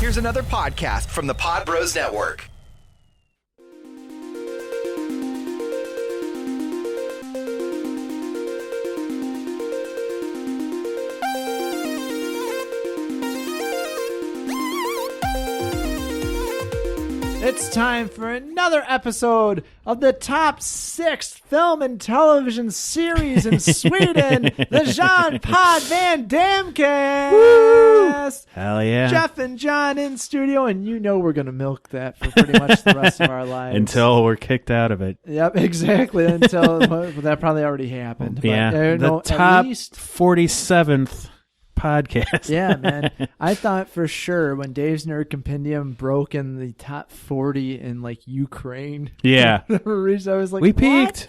Here's another podcast from the Pod Bros Network. It's time for another episode of the top 6 film and television series in Sweden, the Jean-Claude Van Damme cast. Hell yeah. Jeff and John in studio, and you know we're going to milk that for pretty much the rest of our lives. Until we're kicked out of it. Yep, exactly. Until that probably already happened. Yeah, But, the top at least 47th podcast. Yeah, man. I thought for sure when Dave's Nerd Compendium broke in the top 40 in like Ukraine. Yeah. I was like, we what? peaked.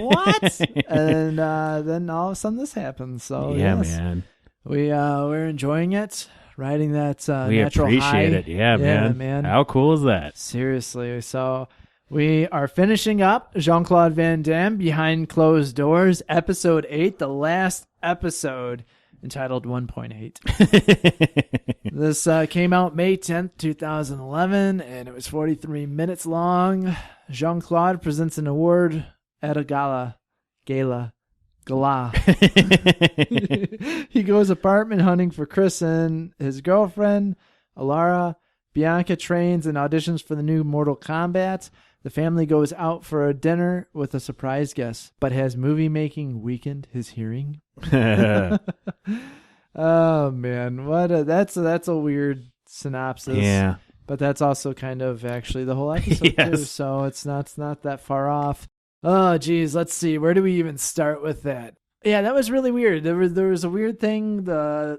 What? And then all of a sudden this happened. So yeah, yes, man. We're enjoying it, riding that We natural appreciate high. it. Yeah, man. How cool is that? Seriously. So we are finishing up Jean-Claude Van Damme Behind Closed Doors, episode 8, the last episode, entitled 1.8. This came out May 10th, 2011, and it was 43 minutes long. Jean-Claude presents an award at a gala. He goes apartment hunting for Chris and his girlfriend, Alara. Bianca trains and auditions for the new Mortal Kombat. The family goes out for a dinner with a surprise guest, but has movie making weakened his hearing? Oh man, that's a weird synopsis. Yeah, but that's also kind of actually the whole episode yes. too. So it's not that far off. Oh geez, let's see. Where do we even start with that? Yeah, that was really weird. There was a weird thing. For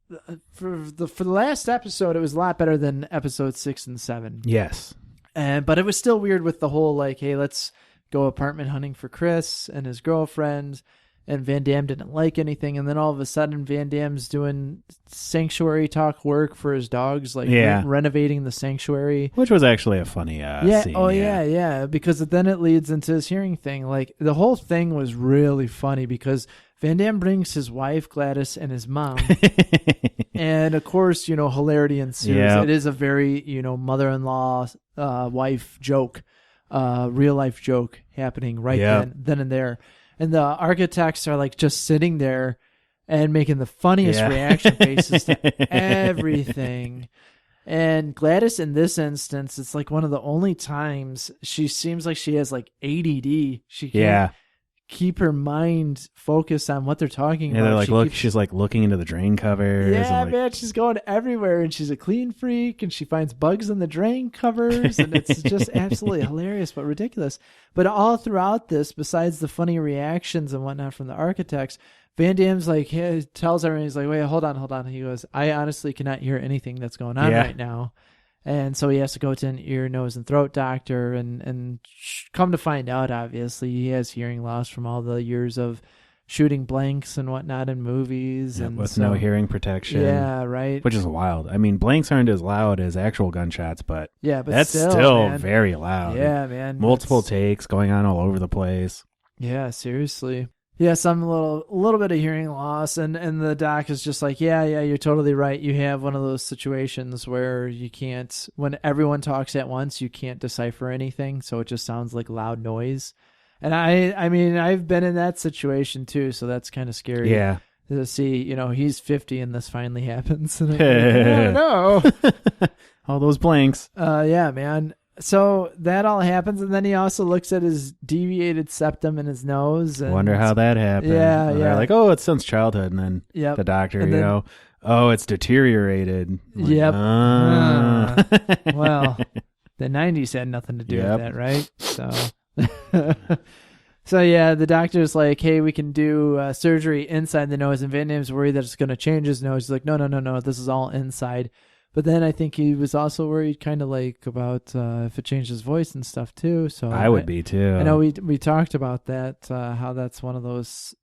the last episode, it was a lot better than episode 6 and 7. Yes. But it was still weird with the whole like, hey, let's go apartment hunting for Chris and his girlfriend, and Van Damme didn't like anything, and then all of a sudden Van Damme's doing sanctuary talk work for his dogs, like renovating the sanctuary, which was actually a funny scene. Oh yeah, because then it leads into his hearing thing. Like the whole thing was really funny because Van Damme brings his wife Gladys and his mom. And of course, hilarity ensues. Yep. It is a very, mother-in-law, wife joke, real life joke happening right then and there. And the architects are like just sitting there and making the funniest reaction faces to everything. And Gladys, in this instance, it's like one of the only times she seems like she has like ADD. She can't keep her mind focused on what they're talking about. They're like, she's like looking into the drain covers. Yeah, man, she's going everywhere, and she's a clean freak, and she finds bugs in the drain covers, and it's just absolutely hilarious but ridiculous. But all throughout this, besides the funny reactions and whatnot from the architects, Van Damme's like, tells everyone, he's like, wait, hold on. He goes, I honestly cannot hear anything that's going on right now. And so he has to go to an ear, nose, and throat doctor, and come to find out, obviously, he has hearing loss from all the years of shooting blanks and whatnot in movies. Yeah, and with no hearing protection. Yeah, right. Which is wild. I mean, blanks aren't as loud as actual gunshots, but, but that's still very loud. Yeah, man. Multiple takes going on all over the place. Yeah, seriously. Yeah, some little bit of hearing loss, and the doc is just like, yeah, you're totally right. You have one of those situations where you can't, when everyone talks at once, you can't decipher anything, so it just sounds like loud noise. And I mean, I've been in that situation too, so that's kind of scary. Yeah. To see, he's 50 and this finally happens. And I'm like, oh, no. All those blanks. Yeah, man. So that all happens, and then he also looks at his deviated septum in his nose. And wonder how that happened. Yeah, and they're like, oh, it's since childhood. And then the doctor, oh, it's deteriorated. Like, Like, well, the 90s had nothing to do with that, right? So, yeah, the doctor's like, hey, we can do surgery inside the nose, and Van Damme's worried that it's going to change his nose. He's like, no, this is all inside. But then I think he was also worried kind of like about if it changed his voice and stuff too. So I would be too. I know we talked about that, how that's one of those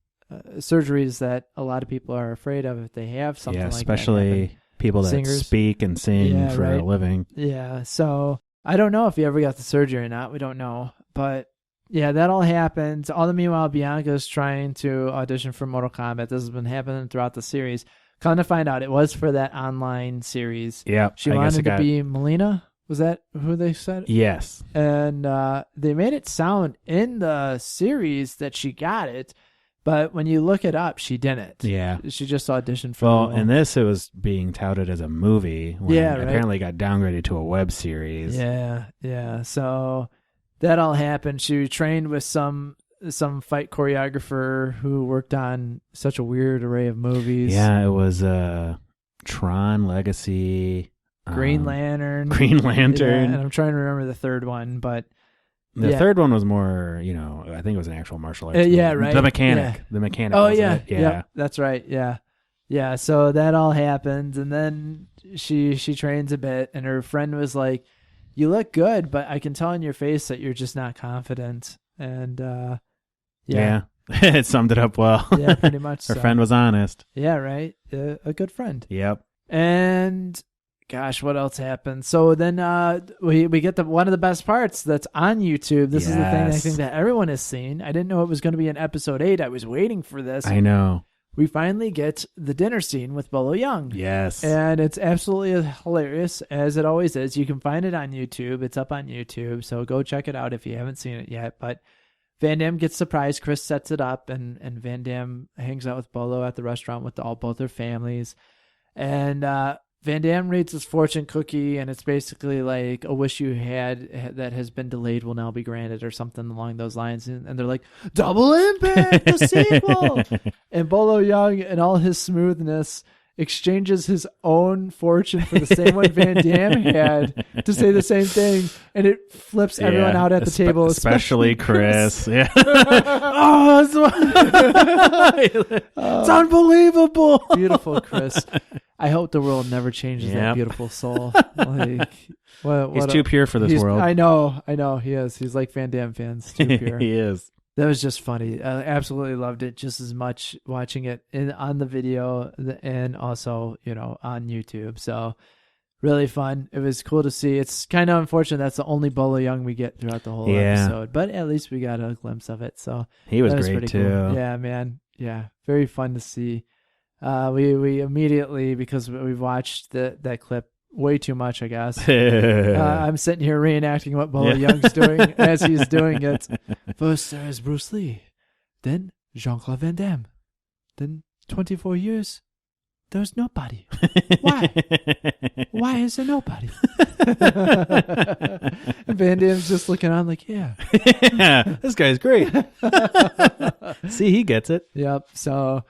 surgeries that a lot of people are afraid of if they have something like that. Yeah, especially people that speak and sing for a living. Yeah, so I don't know if he ever got the surgery or not. We don't know. But yeah, that all happened. All the meanwhile, Bianca's trying to audition for Mortal Kombat. This has been happening throughout the series. Come to find out, it was for that online series. Yeah. She wanted to be Melina. Was that who they said? Yes. And they made it sound in the series that she got it, but when you look it up, she didn't. Yeah. She just auditioned for Well, in this, it was being touted as a movie. When Yeah, right. Apparently got downgraded to a web series. Yeah. So that all happened. She trained with some fight choreographer who worked on such a weird array of movies. Yeah, it was Tron Legacy, Green Lantern. Yeah, and I'm trying to remember the third one, but the third one was more, I think it was an actual martial arts movie. Yeah, right. The Mechanic. Yeah. The Mechanic. Oh, wasn't yeah. it? Yeah. Yep, that's right. Yeah. So that all happened, and then she trains a bit, and her friend was like, "You look good, but I can tell in your face that you're just not confident." And yeah. It summed it up well. Yeah, pretty much. Her friend was honest. Yeah, right. A good friend. Yep. And gosh, what else happened? So then we get one of the best parts that's on YouTube. This is the thing I think that everyone has seen. I didn't know it was going to be in episode 8. I was waiting for this. I know. We finally get the dinner scene with Bolo Young. Yes. And it's absolutely hilarious, as it always is. You can find it on YouTube. It's up on YouTube, so go check it out if you haven't seen it yet. But Van Damme gets surprised. Chris sets it up, and Van Damme hangs out with Bolo at the restaurant with both their families. And Van Damme reads his fortune cookie, and it's basically like a wish you had that has been delayed will now be granted, or something along those lines. And they're like, Double Impact, the sequel! And Bolo Young, in all his smoothness, exchanges his own fortune for the same one Van Damme had to say the same thing, and it flips everyone out at the table, especially Chris. Yeah. It's unbelievable. Beautiful Chris. I hope the world never changes that beautiful soul. Like, he's too pure for this world. I know he is. He's like Van Damme fans, too pure. He is. That was just funny. I absolutely loved it just as much watching it on the video and also, on YouTube. So really fun. It was cool to see. It's kind of unfortunate that's the only Bolo Young we get throughout the whole episode, but at least we got a glimpse of it. So he was great too. Cool. Yeah, man. Yeah, very fun to see. We immediately, because we've watched that clip way too much, I guess. I'm sitting here reenacting what Bolo Young's doing as he's doing it. First there is Bruce Lee, then Jean-Claude Van Damme, then 24 years, there's nobody. Why? Why is there nobody? And Van Damme's just looking on like, yeah, this guy's great. See, he gets it. Yep. So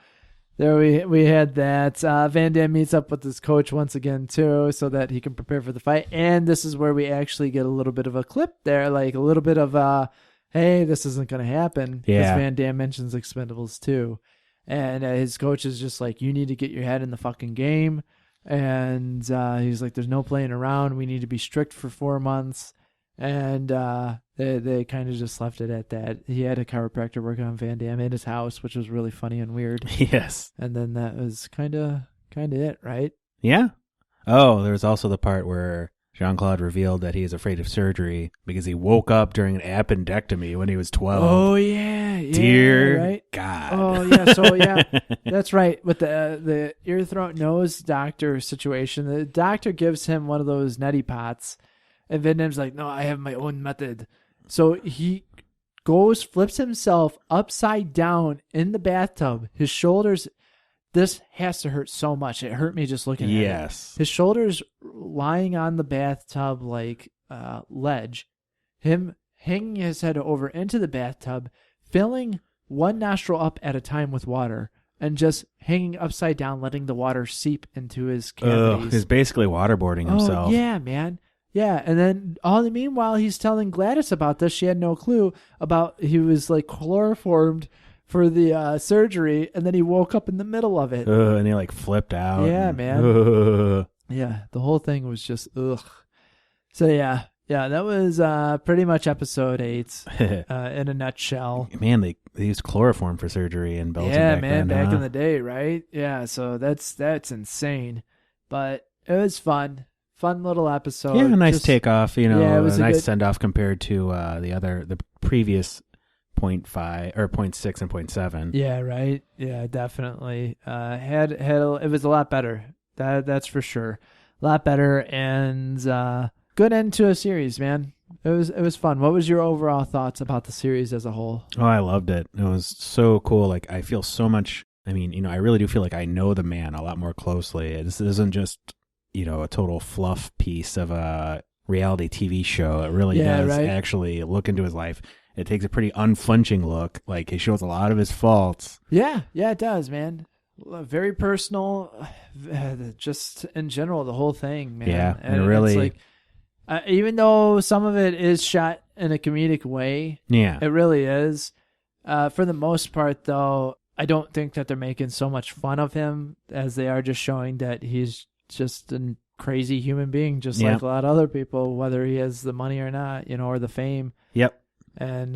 there we had that. Van Damme meets up with his coach once again, too, so that he can prepare for the fight. And this is where we actually get a little bit of a clip there, like a little bit of, hey, this isn't going to happen. Yeah. Because Van Damme mentions Expendables 2. And his coach is just like, you need to get your head in the fucking game. And he's like, there's no playing around. We need to be strict for 4 months. And they kind of just left it at that. He had a chiropractor working on Van Damme in his house, which was really funny and weird. Yes. And then that was kind of it, right? Yeah. Oh, there was also the part where Jean-Claude revealed that he is afraid of surgery because he woke up during an appendectomy when he was 12. Oh, yeah. Dear right? God. Oh, yeah. So, yeah, that's right. With the ear, throat, nose doctor situation, the doctor gives him one of those neti pots. And Van Damme's like, no, I have my own method. So he flips himself upside down in the bathtub. His shoulders, this has to hurt so much. It hurt me just looking at it. Yes. His shoulders lying on the bathtub like ledge. Him hanging his head over into the bathtub, filling one nostril up at a time with water, and just hanging upside down, letting the water seep into his cavities. He's basically waterboarding himself. Oh, yeah, man. Yeah, and then all the meanwhile, he's telling Gladys about this. She had no clue about he was like chloroformed for the surgery, and then he woke up in the middle of it. And he like flipped out. Yeah, man. Yeah, the whole thing was just ugh. So yeah, that was pretty much episode 8 in a nutshell. Man, they used chloroform for surgery in Belgium. Yeah, man, back in the day, right? Yeah, so that's insane, but it was fun. Fun little episode. Yeah, a nice takeoff, it was a nice send-off compared to the previous 0.5 or 0.6 and 0.7. Yeah, right. Yeah, definitely. It was a lot better. That's for sure. A lot better, and good end to a series, man. It was fun. What was your overall thoughts about the series as a whole? Oh, I loved it. It was so cool. Like, I feel so much. I mean, I really do feel like I know the man a lot more closely. It isn't just, a total fluff piece of a reality TV show. It really does actually look into his life. It takes a pretty unflinching look. Like, he shows a lot of his faults. Yeah, it does, man. Very personal, just in general, the whole thing, man. Yeah, and really, it's like, even though some of it is shot in a comedic way, it really is. For the most part, though, I don't think that they're making so much fun of him as they are just showing that he's just a crazy human being, just like a lot of other people, whether he has the money or not, or the fame. Yep. And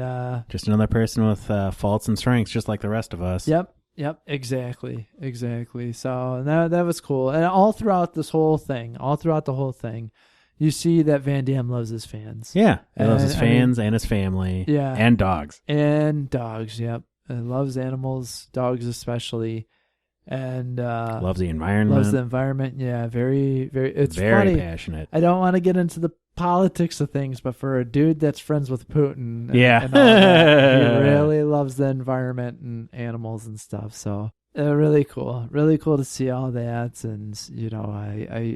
just another person with faults and strengths, just like the rest of us. Yep, exactly. So that was cool. And all throughout the whole thing, you see that Van Damme loves his fans. Yeah, he loves his fans and his family. Yeah. And dogs. Yep. And loves animals, dogs especially. And loves the environment. Yeah, very, very. It's very funny. Passionate. I don't want to get into the politics of things, but for a dude that's friends with Putin, and all that, he really loves the environment and animals and stuff. So really cool to see all that. And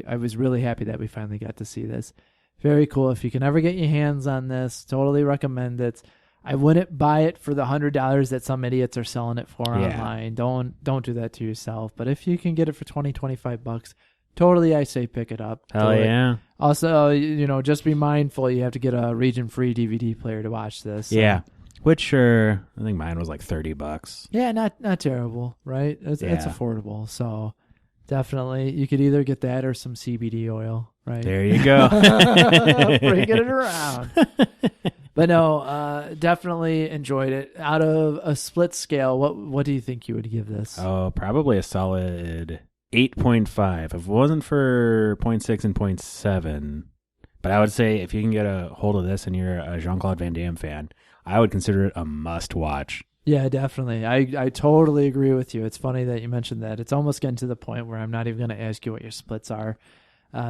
I was really happy that we finally got to see this. Very cool. If you can ever get your hands on this, totally recommend it. I wouldn't buy it for the $100 that some idiots are selling it for online. Don't do that to yourself. But if you can get it for $20-$25, totally, I say pick it up. Hell yeah. Also, just be mindful. You have to get a region-free DVD player to watch this. Yeah. Which, I think mine was like $30. Yeah, not terrible, right? It's affordable. So definitely, you could either get that or some CBD oil, right? There you go. Bringing it around. But no, definitely enjoyed it. Out of a split scale, what do you think you would give this? Oh, probably a solid 8.5. If it wasn't for 0.6 and 0.7, but I would say if you can get a hold of this and you're a Jean-Claude Van Damme fan, I would consider it a must-watch. Yeah, definitely. I totally agree with you. It's funny that you mentioned that. It's almost getting to the point where I'm not even going to ask you what your splits are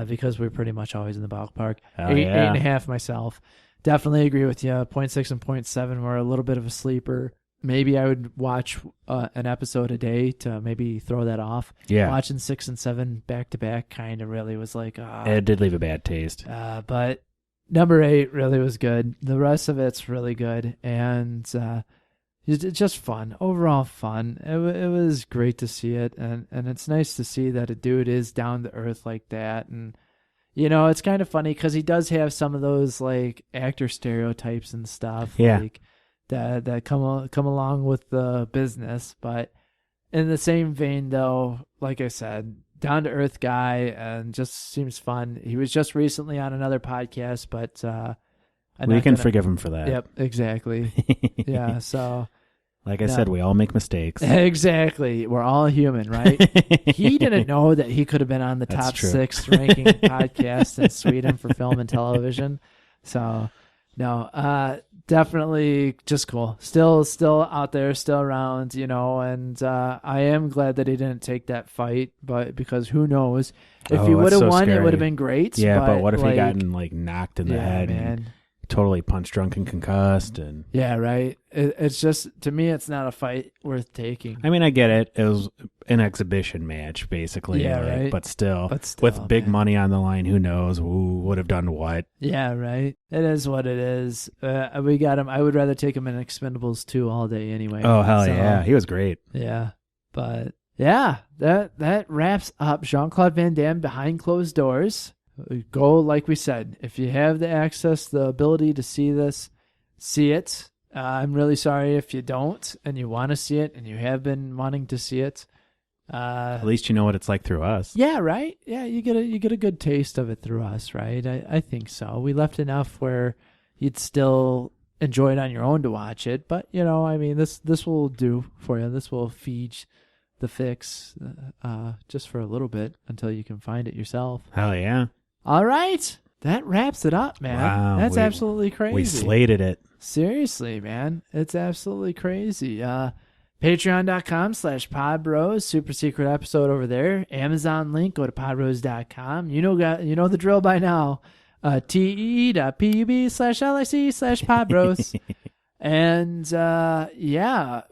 because we're pretty much always in the ballpark. 8.5 myself. Definitely agree with you. 0.6 and 0.7 were a little bit of a sleeper. Maybe I would watch an episode a day to maybe throw that off. Yeah. Watching 6 and 7 back to back kind of really was like... it did leave a bad taste. But number 8 really was good. The rest of it's really good. And it's just fun. Overall fun. It was great to see it. And it's nice to see that a dude is down to earth like that. And... it's kind of funny because he does have some of those like actor stereotypes and stuff like that come along with the business. But in the same vein, though, like I said, down to earth guy and just seems fun. He was just recently on another podcast, but we can forgive him for that. Yep, exactly. Yeah, so. Like I said, we all make mistakes. Exactly. We're all human, right? He didn't know that he could have been on the top 6 ranking podcast in Sweden for film and television. So, no, definitely just cool. Still out there, still around, and I am glad that he didn't take that fight, but because who knows? If he would have won, scary. It would have been great. Yeah, but what if he gotten knocked in the head? Man. And totally punch drunk and concussed and right. It's just, to me, it's not a fight worth taking. I mean, I get it. It was an exhibition match basically, right. But still with big money on the line, who knows who would have done what. Yeah, right. It is what it is. We got him. I would rather take him in Expendables 2 all day anyway. Oh hell yeah, he was great. Yeah, but yeah, that wraps up Jean-Claude Van Damme Behind Closed Doors. Go, like we said, if you have the access, the ability to see this, see it. I'm really sorry if you don't and you want to see it and you have been wanting to see it. At least you know what it's like through us. Yeah, right? Yeah, you get a good taste of it through us, right? I think so. We left enough where you'd still enjoy it on your own to watch it. But, this will do for you. This will feed the fix just for a little bit until you can find it yourself. Hell yeah. All right. that wraps it up, man. Wow, That's absolutely crazy. We slated it. Seriously, man. It's absolutely crazy. Patreon.com/podbros, super secret episode over there. Amazon link, go to podbros.com. You know the drill by now. te.pub/lic/podbros. And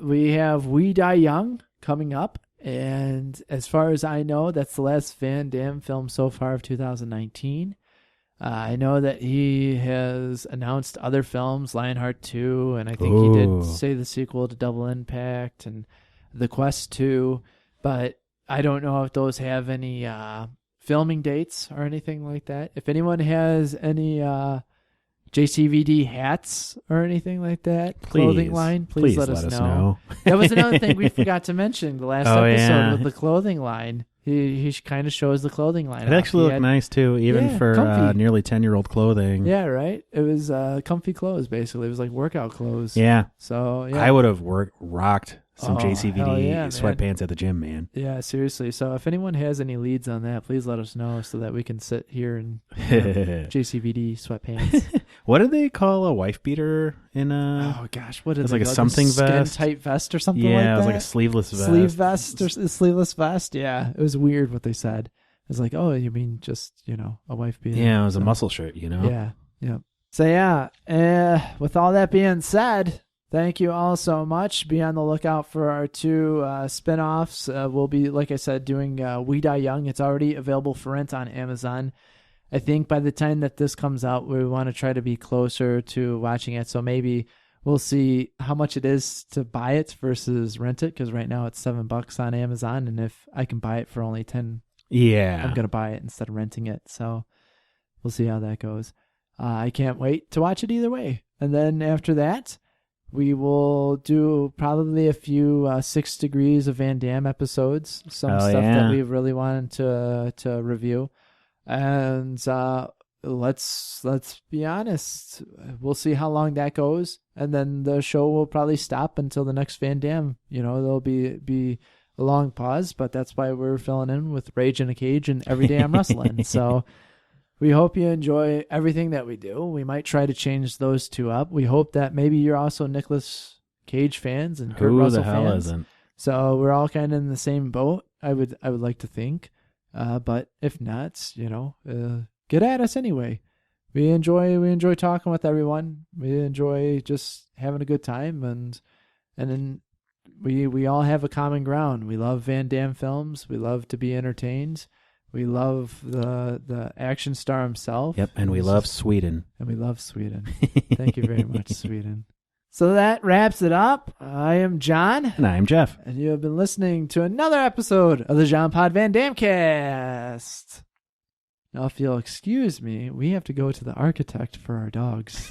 we have We Die Young coming up. And as far as I know, that's the last Van Damme film so far of 2019. I know that he has announced other films, Lionheart 2, and I think he did say the sequel to Double Impact and The Quest 2, but I don't know if those have any filming dates or anything like that. If anyone has any JCVD hats or anything like that, clothing line, please let us know. That was another thing we forgot to mention the last episode with the clothing line. He kind of shows the clothing line. It actually looked nice too, even for nearly 10-year-old clothing. Yeah, right. It was comfy clothes, basically. It was like workout clothes. Yeah. So I would have rocked some JCVD sweatpants at the gym, man. Yeah, seriously. So if anyone has any leads on that, please let us know so that we can sit here and JCVD sweatpants. What do they call a wife beater in a? Oh gosh, what is it? It's like a something vest, skin tight vest or something like that. Yeah, it was like a sleeveless vest. Sleeveless vest. Yeah, it was weird what they said. It was like, oh, you mean just a wife beater? Yeah, it was a muscle shirt, Yeah. So yeah, with all that being said, thank you all so much. Be on the lookout for our 2 spin-offs. We'll be, like I said, doing We Die Young. It's already available for rent on Amazon. I think by the time that this comes out, we want to try to be closer to watching it. So maybe we'll see how much it is to buy it versus rent it, because right now it's $7 on Amazon. And if I can buy it for only 10, I'm going to buy it instead of renting it. So we'll see how that goes. I can't wait to watch it either way. And then after that, we will do probably a few 6 Degrees of Van Damme episodes, some stuff that we really wanted to review. And let's be honest, we'll see how long that goes, and then the show will probably stop until the next Van Damme. There'll be a long pause, but that's why we're filling in with Rage in a Cage and Every Day I'm Wrestling. So we hope you enjoy everything that we do. We might try to change those 2 up. We hope that maybe you're also Nicolas Cage fans and Kurt Russell fans. Who the hell isn't? So we're all kind of in the same boat, I would like to think. But if not, get at us anyway. We enjoy talking with everyone. We enjoy just having a good time, and then we all have a common ground. We love Van Damme films. We love to be entertained. We love the action star himself. Yep, and we love Sweden. And we love Sweden. Thank you very much, Sweden. So that wraps it up. I am John. And I am Jeff. And you have been listening to another episode of the Jean-Claude Van Damme Cast. Now, if you'll excuse me, we have to go to the architect for our dogs.